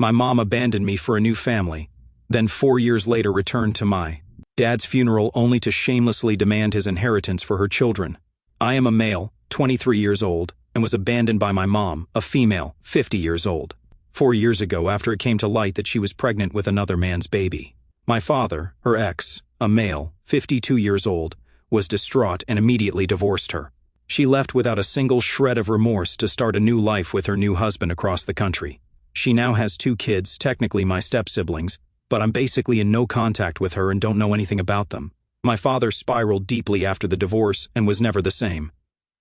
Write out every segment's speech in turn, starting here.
My mom abandoned me for a new family, then 4 years later returned to my dad's funeral only to shamelessly demand his inheritance for her children. I am a male, 23 years old, and was abandoned by my mom, a female, 50 years old, 4 years ago after it came to light that she was pregnant with another man's baby. My father, her ex, a male, 52 years old, was distraught and immediately divorced her. She left without a single shred of remorse to start a new life with her new husband across the country. She now has 2 kids, technically my step-siblings, but I'm basically in no contact with her and don't know anything about them. My father spiraled deeply after the divorce and was never the same.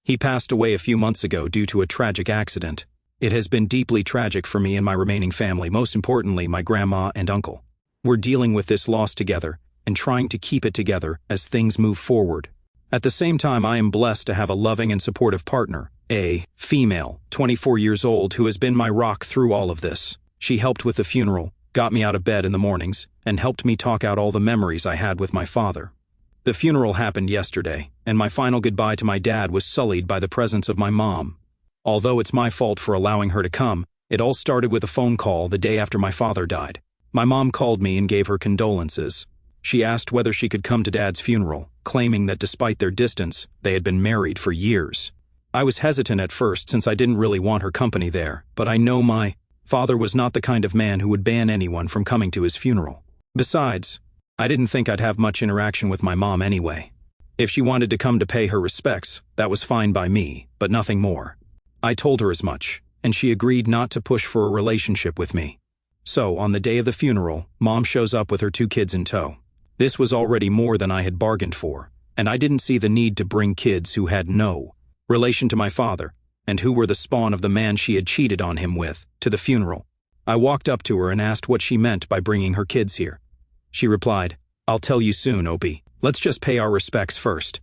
He passed away a few months ago due to a tragic accident. It has been deeply tragic for me and my remaining family, most importantly my grandma and uncle. We're dealing with this loss together and trying to keep it together as things move forward. At the same time, I am blessed to have a loving and supportive partner, a female, 24 years old, who has been my rock through all of this. She helped with the funeral, got me out of bed in the mornings, and helped me talk out all the memories I had with my father. The funeral happened yesterday, and my final goodbye to my dad was sullied by the presence of my mom. Although it's my fault for allowing her to come, it all started with a phone call the day after my father died. My mom called me and gave her condolences. She asked whether she could come to Dad's funeral, claiming that despite their distance, they had been married for years. I was hesitant at first since I didn't really want her company there, but I know my father was not the kind of man who would ban anyone from coming to his funeral. Besides, I didn't think I'd have much interaction with my mom anyway. If she wanted to come to pay her respects, that was fine by me, but nothing more. I told her as much, and she agreed not to push for a relationship with me. So, on the day of the funeral, Mom shows up with her 2 kids in tow. This was already more than I had bargained for, and I didn't see the need to bring kids who had no relation to my father, and who were the spawn of the man she had cheated on him with, to the funeral. I walked up to her and asked what she meant by bringing her kids here. She replied, "I'll tell you soon, Opie. Let's just pay our respects first."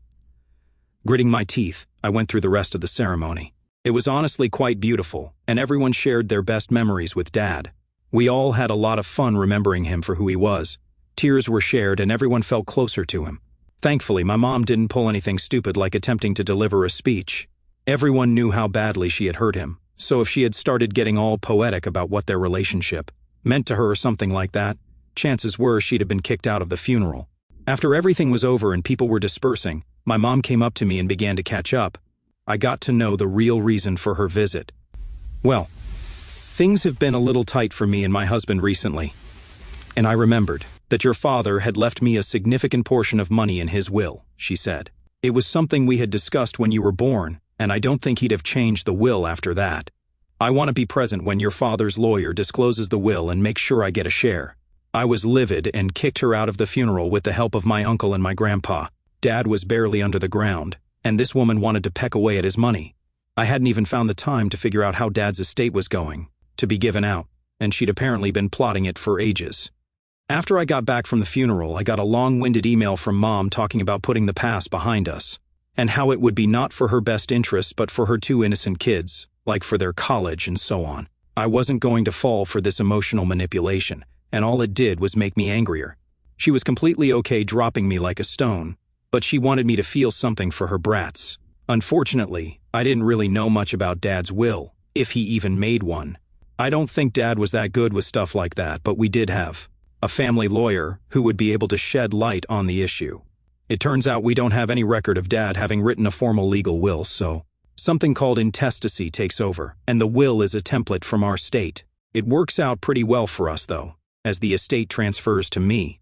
Gritting my teeth, I went through the rest of the ceremony. It was honestly quite beautiful, and everyone shared their best memories with Dad. We all had a lot of fun remembering him for who he was. Tears were shared and everyone felt closer to him. Thankfully, my mom didn't pull anything stupid like attempting to deliver a speech. Everyone knew how badly she had hurt him, so if she had started getting all poetic about what their relationship meant to her or something like that, chances were she'd have been kicked out of the funeral. After everything was over and people were dispersing, my mom came up to me and began to catch up. I got to know the real reason for her visit. "Well, things have been a little tight for me and my husband recently, and I remembered that your father had left me a significant portion of money in his will," she said. "It was something we had discussed when you were born, and I don't think he'd have changed the will after that. I want to be present when your father's lawyer discloses the will and make sure I get a share." I was livid and kicked her out of the funeral with the help of my uncle and my grandpa. Dad was barely under the ground, and this woman wanted to peck away at his money. I hadn't even found the time to figure out how Dad's estate was going to be given out, and she'd apparently been plotting it for ages. After I got back from the funeral, I got a long-winded email from Mom talking about putting the past behind us, and how it would be not for her best interests but for her 2 innocent kids, like for their college and so on. I wasn't going to fall for this emotional manipulation, and all it did was make me angrier. She was completely okay dropping me like a stone, but she wanted me to feel something for her brats. Unfortunately, I didn't really know much about Dad's will, if he even made one. I don't think Dad was that good with stuff like that, but we did have a family lawyer who would be able to shed light on the issue. It turns out we don't have any record of Dad having written a formal legal will, so something called intestacy takes over, and the will is a template from our state. It works out pretty well for us, though, as the estate transfers to me,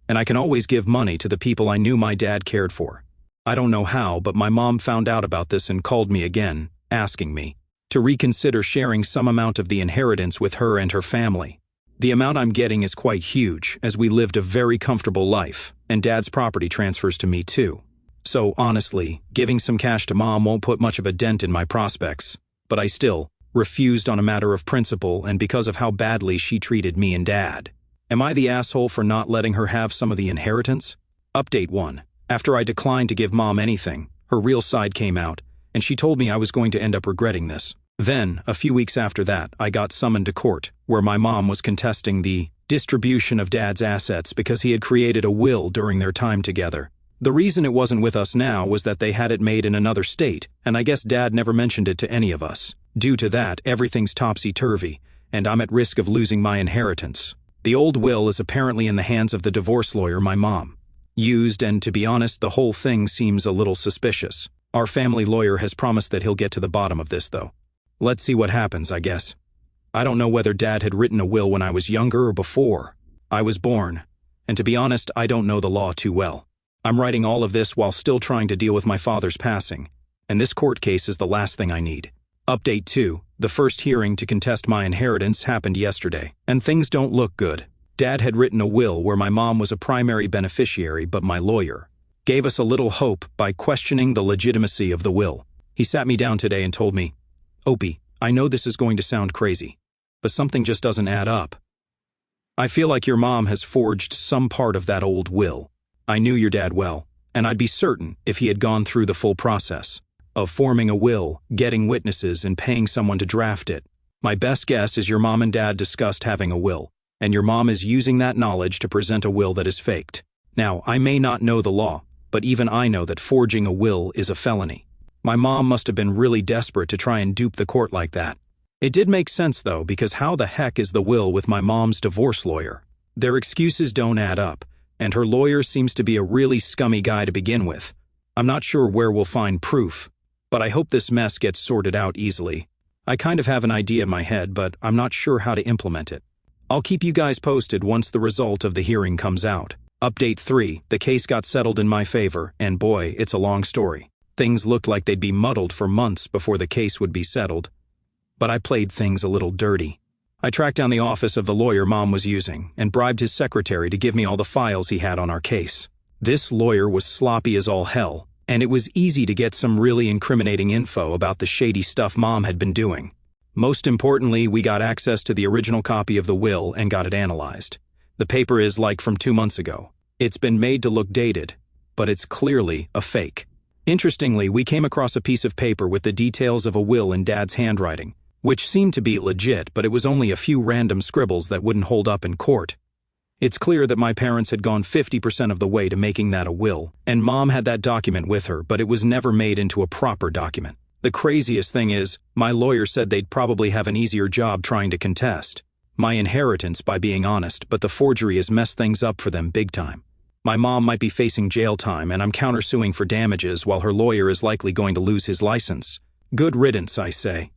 and I can always give money to the people I knew my dad cared for. I don't know how, but my mom found out about this and called me again, asking me to reconsider sharing some amount of the inheritance with her and her family. The amount I'm getting is quite huge, as we lived a very comfortable life, and Dad's property transfers to me too. So honestly, giving some cash to Mom won't put much of a dent in my prospects, but I still refused on a matter of principle and because of how badly she treated me and Dad. Am I the asshole for not letting her have some of the inheritance? Update 1. After I declined to give Mom anything, her real side came out, and she told me I was going to end up regretting this. Then, a few weeks after that, I got summoned to court, where my mom was contesting the distribution of Dad's assets because he had created a will during their time together. The reason it wasn't with us now was that they had it made in another state, and I guess Dad never mentioned it to any of us. Due to that, everything's topsy-turvy, and I'm at risk of losing my inheritance. The old will is apparently in the hands of the divorce lawyer my mom used, and to be honest, the whole thing seems a little suspicious. Our family lawyer has promised that he'll get to the bottom of this, though. Let's see what happens, I guess. I don't know whether Dad had written a will when I was younger or before I was born, and to be honest, I don't know the law too well. I'm writing all of this while still trying to deal with my father's passing, and this court case is the last thing I need. Update 2. The first hearing to contest my inheritance happened yesterday, and things don't look good. Dad had written a will where my mom was a primary beneficiary, but my lawyer gave us a little hope by questioning the legitimacy of the will. He sat me down today and told me, "Opie, I know this is going to sound crazy, but something just doesn't add up. I feel like your mom has forged some part of that old will. I knew your dad well, and I'd be certain if he had gone through the full process of forming a will, getting witnesses, and paying someone to draft it. My best guess is your mom and dad discussed having a will, and your mom is using that knowledge to present a will that is faked. Now, I may not know the law, but even I know that forging a will is a felony. My mom must have been really desperate to try and dupe the court like that. It did make sense, though, because how the heck is the will with my mom's divorce lawyer? Their excuses don't add up, and her lawyer seems to be a really scummy guy to begin with. I'm not sure where we'll find proof, but I hope this mess gets sorted out easily. I kind of have an idea in my head, but I'm not sure how to implement it. I'll keep you guys posted once the result of the hearing comes out. Update 3. The case got settled in my favor, and boy, it's a long story. Things looked like they'd be muddled for months before the case would be settled, but I played things a little dirty. I tracked down the office of the lawyer Mom was using and bribed his secretary to give me all the files he had on our case. This lawyer was sloppy as all hell, and it was easy to get some really incriminating info about the shady stuff Mom had been doing. Most importantly, we got access to the original copy of the will and got it analyzed. The paper is like from 2 months ago. It's been made to look dated, but it's clearly a fake. Interestingly, we came across a piece of paper with the details of a will in Dad's handwriting, which seemed to be legit, but it was only a few random scribbles that wouldn't hold up in court. It's clear that my parents had gone 50% of the way to making that a will, and Mom had that document with her, but it was never made into a proper document. The craziest thing is, my lawyer said they'd probably have an easier job trying to contest my inheritance by being honest, but the forgery has messed things up for them big time. My mom might be facing jail time, and I'm countersuing for damages while her lawyer is likely going to lose his license. Good riddance, I say.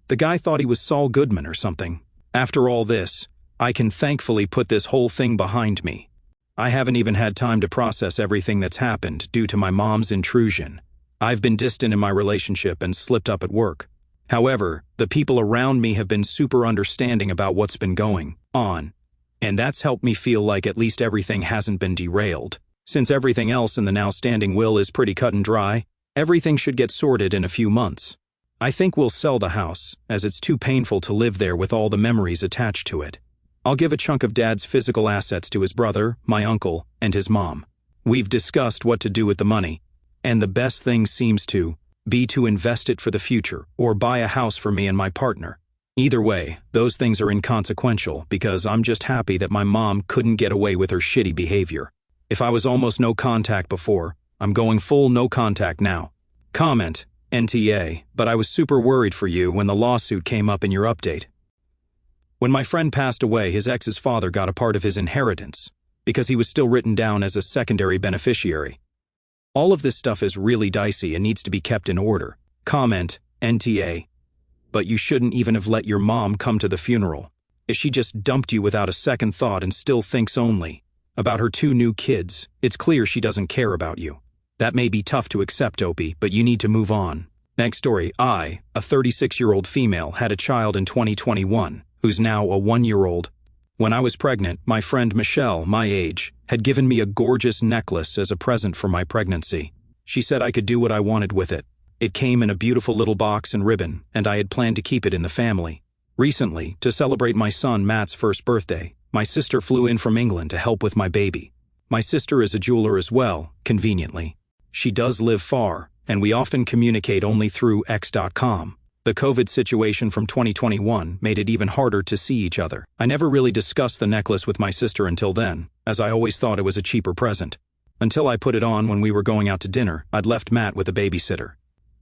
The guy thought he was Saul Goodman or something. After all this, I can thankfully put this whole thing behind me. I haven't even had time to process everything that's happened due to my mom's intrusion. I've been distant in my relationship and slipped up at work. However, the people around me have been super understanding about what's been going on, and that's helped me feel like at least everything hasn't been derailed. Since everything else in the now standing will is pretty cut and dry, everything should get sorted in a few months. I think we'll sell the house, as it's too painful to live there with all the memories attached to it. I'll give a chunk of Dad's physical assets to his brother, my uncle, and his mom. We've discussed what to do with the money, and the best thing seems to be to invest it for the future or buy a house for me and my partner. Either way, those things are inconsequential because I'm just happy that my mom couldn't get away with her shitty behavior. If I was almost no contact before, I'm going full no contact now. Comment, NTA, but I was super worried for you when the lawsuit came up in your update. When my friend passed away, his ex's father got a part of his inheritance because he was still written down as a secondary beneficiary. All of this stuff is really dicey and needs to be kept in order. Comment, NTA. But you shouldn't even have let your mom come to the funeral. If she just dumped you without a second thought and still thinks only about her 2 new kids, it's clear she doesn't care about you. That may be tough to accept, Opie, but you need to move on. Next story. I, a 36-year-old female, had a child in 2021, who's now a 1-year-old. When I was pregnant, my friend Michelle, my age, had given me a gorgeous necklace as a present for my pregnancy. She said I could do what I wanted with it. It came in a beautiful little box and ribbon, and I had planned to keep it in the family. Recently, to celebrate my son Matt's first birthday, my sister flew in from England to help with my baby. My sister is a jeweler as well, conveniently. She does live far, and we often communicate only through X.com. The COVID situation from 2021 made it even harder to see each other. I never really discussed the necklace with my sister until then, as I always thought it was a cheaper present. Until I put it on when we were going out to dinner. I'd left Matt with a babysitter,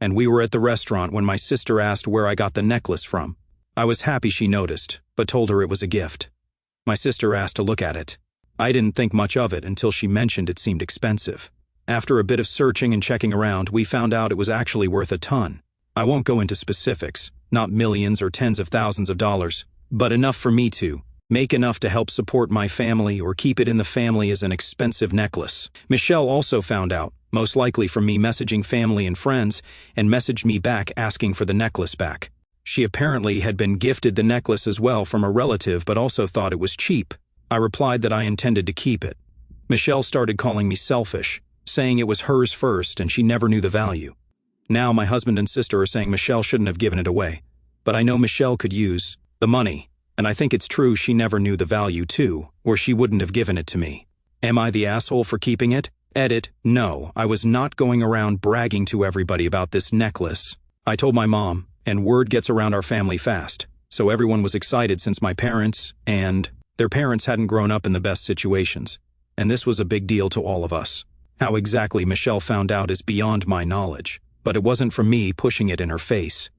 and we were at the restaurant when my sister asked where I got the necklace from. I was happy she noticed, but told her it was a gift. My sister asked to look at it. I didn't think much of it until she mentioned it seemed expensive. After a bit of searching and checking around, we found out it was actually worth a ton. I won't go into specifics, not millions or tens of thousands of dollars, but enough for me to make enough to help support my family or keep it in the family as an expensive necklace. Michelle also found out, most likely from me messaging family and friends, and messaged me back asking for the necklace back. She apparently had been gifted the necklace as well from a relative but also thought it was cheap. I replied that I intended to keep it. Michelle started calling me selfish, saying it was hers first and she never knew the value. Now my husband and sister are saying Michelle shouldn't have given it away, but I know Michelle could use the money, and I think it's true she never knew the value too, or she wouldn't have given it to me. Am I the asshole for keeping it? Edit, no, I was not going around bragging to everybody about this necklace. I told my mom, and word gets around our family fast, so everyone was excited since my parents and their parents hadn't grown up in the best situations, and this was a big deal to all of us. How exactly Michelle found out is beyond my knowledge, but it wasn't from me pushing it in her face.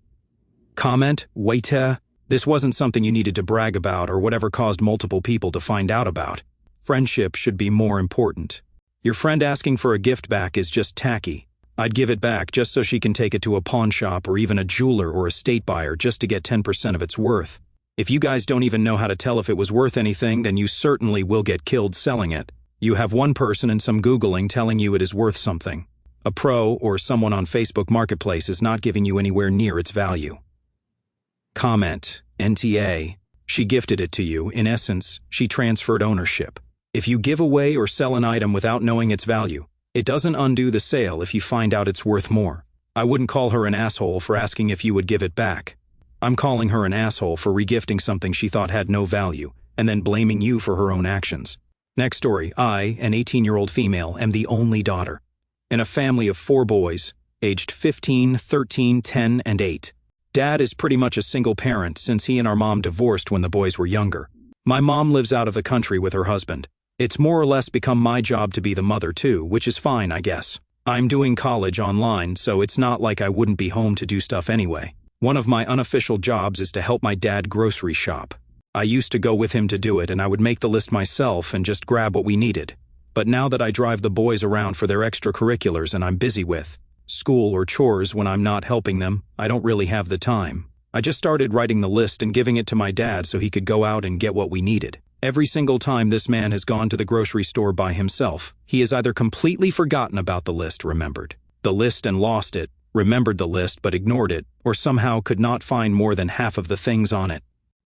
Comment, waiter, this wasn't something you needed to brag about or whatever caused multiple people to find out about. Friendship should be more important. Your friend asking for a gift back is just tacky. I'd give it back just so she can take it to a pawn shop or even a jeweler or estate buyer just to get 10% of its worth. If you guys don't even know how to tell if it was worth anything, then you certainly will get killed selling it. You have one person and some Googling telling you it is worth something. A pro or someone on Facebook Marketplace is not giving you anywhere near its value. Comment, NTA. She gifted it to you. In essence, she transferred ownership. If you give away or sell an item without knowing its value, it doesn't undo the sale if you find out it's worth more. I wouldn't call her an asshole for asking if you would give it back. I'm calling her an asshole for regifting something she thought had no value, and then blaming you for her own actions. Next story, I, an 18-year-old female, am the only daughter in a family of 4 boys, aged 15, 13, 10, and 8. Dad is pretty much a single parent since he and our mom divorced when the boys were younger. My mom lives out of the country with her husband. It's more or less become my job to be the mother too, which is fine, I guess. I'm doing college online, so it's not like I wouldn't be home to do stuff anyway. One of my unofficial jobs is to help my dad grocery shop. I used to go with him to do it, and I would make the list myself and just grab what we needed. But now that I drive the boys around for their extracurriculars and I'm busy with school or chores when I'm not helping them, I don't really have the time. I just started writing the list and giving it to my dad so he could go out and get what we needed. Every single time this man has gone to the grocery store by himself, he has either completely forgotten about the list, remembered the list and lost it, remembered the list but ignored it, or somehow could not find more than half of the things on it.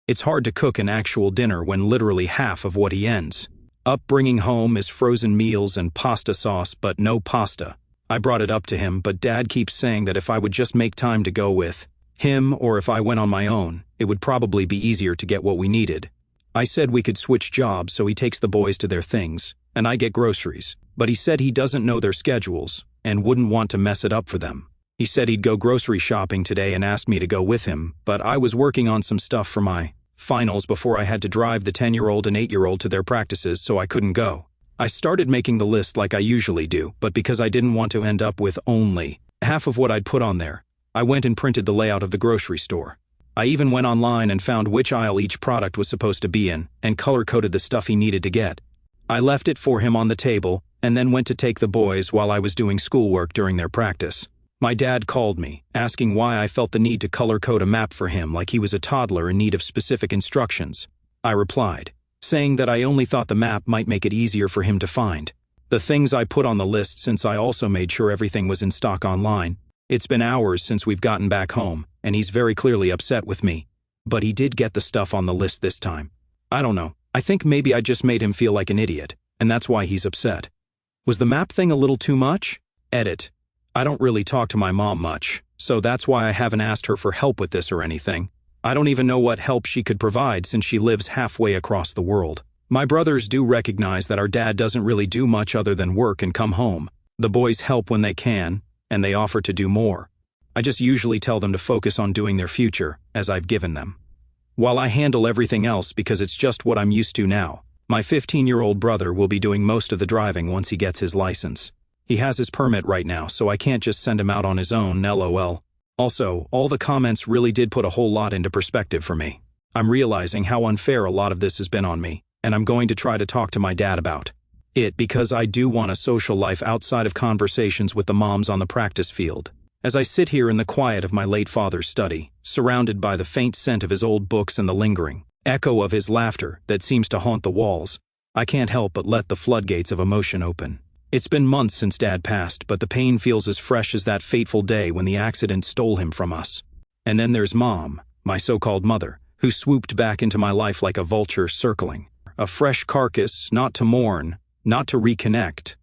It's hard to cook an actual dinner when literally half of what he ends up bringing home is frozen meals and pasta sauce, but no pasta. I brought it up to him, but Dad keeps saying that if I would just make time to go with him or if I went on my own, it would probably be easier to get what we needed. I said we could switch jobs so he takes the boys to their things, and I get groceries, but he said he doesn't know their schedules and wouldn't want to mess it up for them. He said he'd go grocery shopping today and asked me to go with him, but I was working on some stuff for my finals before I had to drive the 10-year-old and 8-year-old to their practices, so I couldn't go. I started making the list like I usually do, but because I didn't want to end up with only half of what I'd put on there, I went and printed the layout of the grocery store. I even went online and found which aisle each product was supposed to be in and color-coded the stuff he needed to get. I left it for him on the table and then went to take the boys while I was doing schoolwork during their practice. My dad called me, asking why I felt the need to color-code a map for him like he was a toddler in need of specific instructions. I replied, saying that I only thought the map might make it easier for him to find the things I put on the list since I also made sure everything was in stock online. It's been hours since we've gotten back home, and he's very clearly upset with me. But he did get the stuff on the list this time. I don't know, I think maybe I just made him feel like an idiot, and that's why he's upset. Was the map thing a little too much? Edit. I don't really talk to my mom much, so that's why I haven't asked her for help with this or anything. I don't even know what help she could provide since she lives halfway across the world. My brothers do recognize that our dad doesn't really do much other than work and come home. The boys help when they can, and they offer to do more. I just usually tell them to focus on doing their future, as I've given them, while I handle everything else because it's just what I'm used to now. My 15-year-old brother will be doing most of the driving once he gets his license. He has his permit right now, so I can't just send him out on his own, lol. Also, all the comments really did put a whole lot into perspective for me. I'm realizing how unfair a lot of this has been on me, and I'm going to try to talk to my dad about it because I do want a social life outside of conversations with the moms on the practice field. As I sit here in the quiet of my late father's study, surrounded by the faint scent of his old books and the lingering echo of his laughter that seems to haunt the walls, I can't help but let the floodgates of emotion open. It's been months since Dad passed, but the pain feels as fresh as that fateful day when the accident stole him from us. And then there's Mom, my so-called mother, who swooped back into my life like a vulture circling. A fresh carcass, not to mourn, not to reconnect,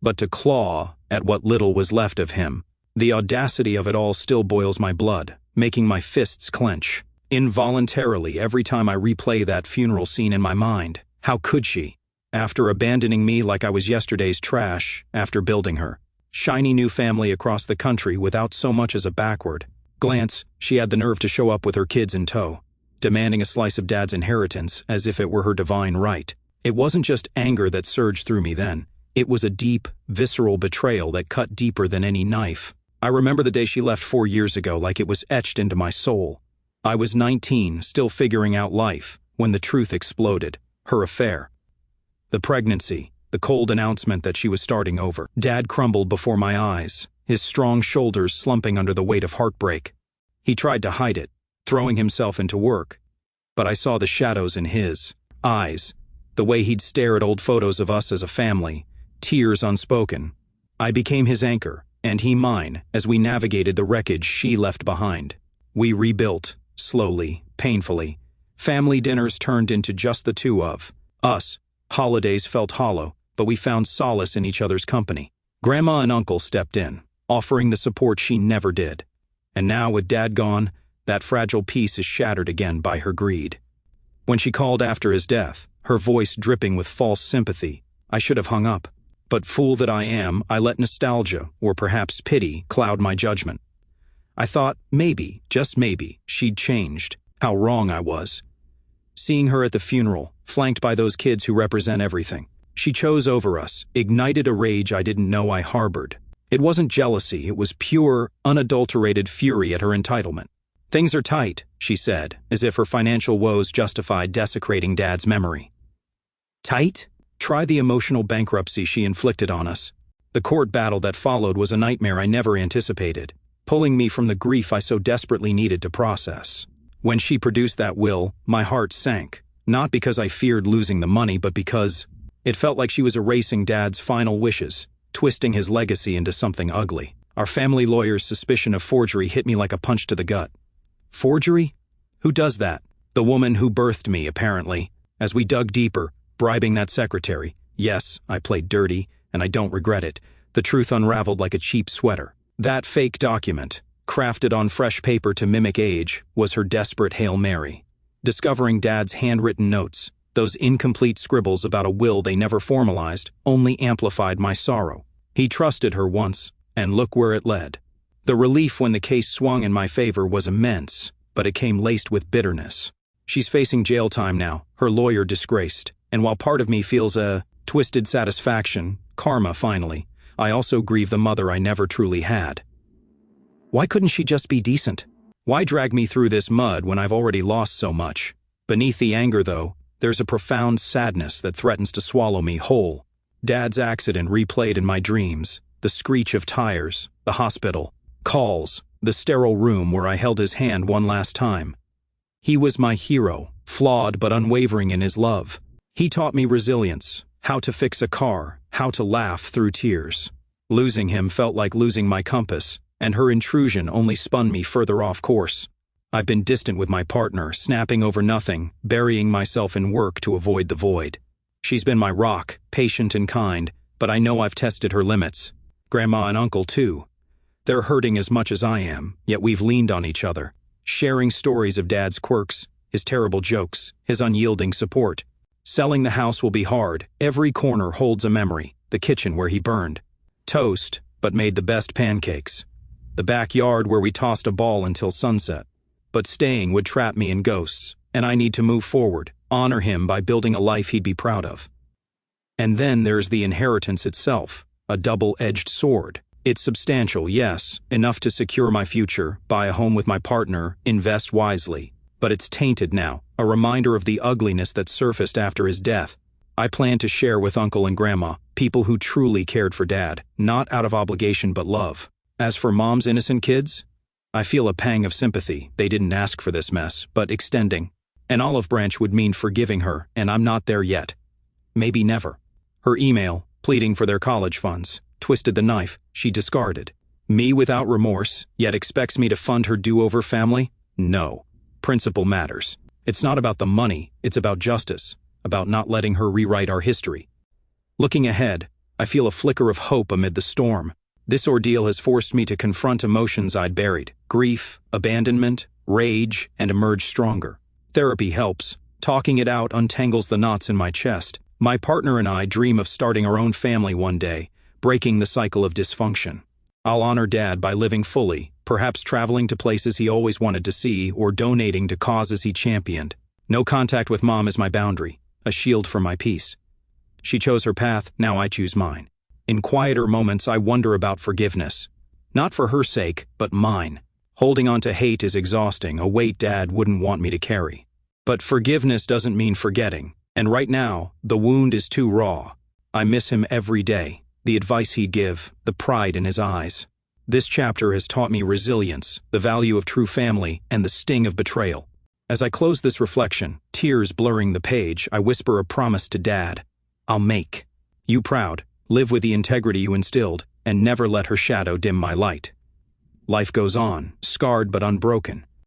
but to claw at what little was left of him. The audacity of it all still boils my blood, making my fists clench. Involuntarily, every time I replay that funeral scene in my mind. How could she? After abandoning me like I was yesterday's trash, after building her shiny new family across the country without so much as a backward glance, she had the nerve to show up with her kids in tow, demanding a slice of Dad's inheritance as if it were her divine right. It wasn't just anger that surged through me then. It was a deep, visceral betrayal that cut deeper than any knife. I remember the day she left 4 years ago like it was etched into my soul. I was 19, still figuring out life, when the truth exploded. Her affair. The pregnancy, the cold announcement that she was starting over. Dad crumbled before my eyes, his strong shoulders slumping under the weight of heartbreak. He tried to hide it, throwing himself into work. But I saw the shadows in his eyes, the way he'd stare at old photos of us as a family, tears unspoken. I became his anchor, and he mine, as we navigated the wreckage she left behind. We rebuilt, slowly, painfully. Family dinners turned into just the two of us. Holidays felt hollow, but we found solace in each other's company. Grandma and Uncle stepped in, offering the support she never did. And now, with Dad gone, that fragile piece is shattered again by her greed. When she called after his death, her voice dripping with false sympathy, I should have hung up. But fool that I am, I let nostalgia, or perhaps pity, cloud my judgment. I thought, maybe, just maybe, she'd changed. How wrong I was. Seeing her at the funeral, flanked by those kids who represent everything, she chose over us, ignited a rage I didn't know I harbored. It wasn't jealousy, it was pure, unadulterated fury at her entitlement. Things are tight, she said, as if her financial woes justified desecrating Dad's memory. Tight? Try the emotional bankruptcy she inflicted on us. The court battle that followed was a nightmare I never anticipated, pulling me from the grief I so desperately needed to process. When she produced that will, my heart sank, not because I feared losing the money, but because it felt like she was erasing Dad's final wishes, twisting his legacy into something ugly. Our family lawyer's suspicion of forgery hit me like a punch to the gut. Forgery? Who does that? The woman who birthed me, apparently. As we dug deeper, bribing that secretary. Yes, I played dirty, and I don't regret it. The truth unraveled like a cheap sweater. That fake document, crafted on fresh paper to mimic age, was her desperate Hail Mary. Discovering Dad's handwritten notes, those incomplete scribbles about a will they never formalized, only amplified my sorrow. He trusted her once, and look where it led. The relief when the case swung in my favor was immense, but it came laced with bitterness. She's facing jail time now, her lawyer disgraced, and while part of me feels a twisted satisfaction, karma finally, I also grieve the mother I never truly had. Why couldn't she just be decent? Why drag me through this mud when I've already lost so much? Beneath the anger, though, there's a profound sadness that threatens to swallow me whole. Dad's accident replayed in my dreams, the screech of tires, the hospital, calls, the sterile room where I held his hand one last time. He was my hero, flawed but unwavering in his love. He taught me resilience, how to fix a car, how to laugh through tears. Losing him felt like losing my compass, and her intrusion only spun me further off course. I've been distant with my partner, snapping over nothing, burying myself in work to avoid the void. She's been my rock, patient and kind, but I know I've tested her limits. Grandma and Uncle, too. They're hurting as much as I am, yet we've leaned on each other, sharing stories of Dad's quirks, his terrible jokes, his unyielding support. Selling the house will be hard. Every corner holds a memory. The kitchen where he burned toast, but made the best pancakes. The backyard where we tossed a ball until sunset. But staying would trap me in ghosts, and I need to move forward, honor him by building a life he'd be proud of. And then there's the inheritance itself, a double-edged sword. It's substantial, yes, enough to secure my future, buy a home with my partner, invest wisely. But it's tainted now, a reminder of the ugliness that surfaced after his death. I plan to share with Uncle and Grandma, people who truly cared for Dad, not out of obligation but love. As for Mom's innocent kids, I feel a pang of sympathy. They didn't ask for this mess, but extending an olive branch would mean forgiving her, and I'm not there yet. Maybe never. Her email, pleading for their college funds, twisted the knife she discarded. Me without remorse, yet expects me to fund her do-over family? No. Principle matters. It's not about the money, it's about justice, about not letting her rewrite our history. Looking ahead, I feel a flicker of hope amid the storm. This ordeal has forced me to confront emotions I'd buried: grief, abandonment, rage, and emerge stronger. Therapy helps. Talking it out untangles the knots in my chest. My partner and I dream of starting our own family one day, breaking the cycle of dysfunction. I'll honor Dad by living fully, perhaps traveling to places he always wanted to see or donating to causes he championed. No contact with Mom is my boundary, a shield for my peace. She chose her path, now I choose mine. In quieter moments, I wonder about forgiveness. Not for her sake, but mine. Holding on to hate is exhausting, a weight Dad wouldn't want me to carry. But forgiveness doesn't mean forgetting, and right now, the wound is too raw. I miss him every day, the advice he'd give, the pride in his eyes. This chapter has taught me resilience, the value of true family, and the sting of betrayal. As I close this reflection, tears blurring the page, I whisper a promise to Dad. I'll make you proud, live with the integrity you instilled, and never let her shadow dim my light. Life goes on, scarred but unbroken.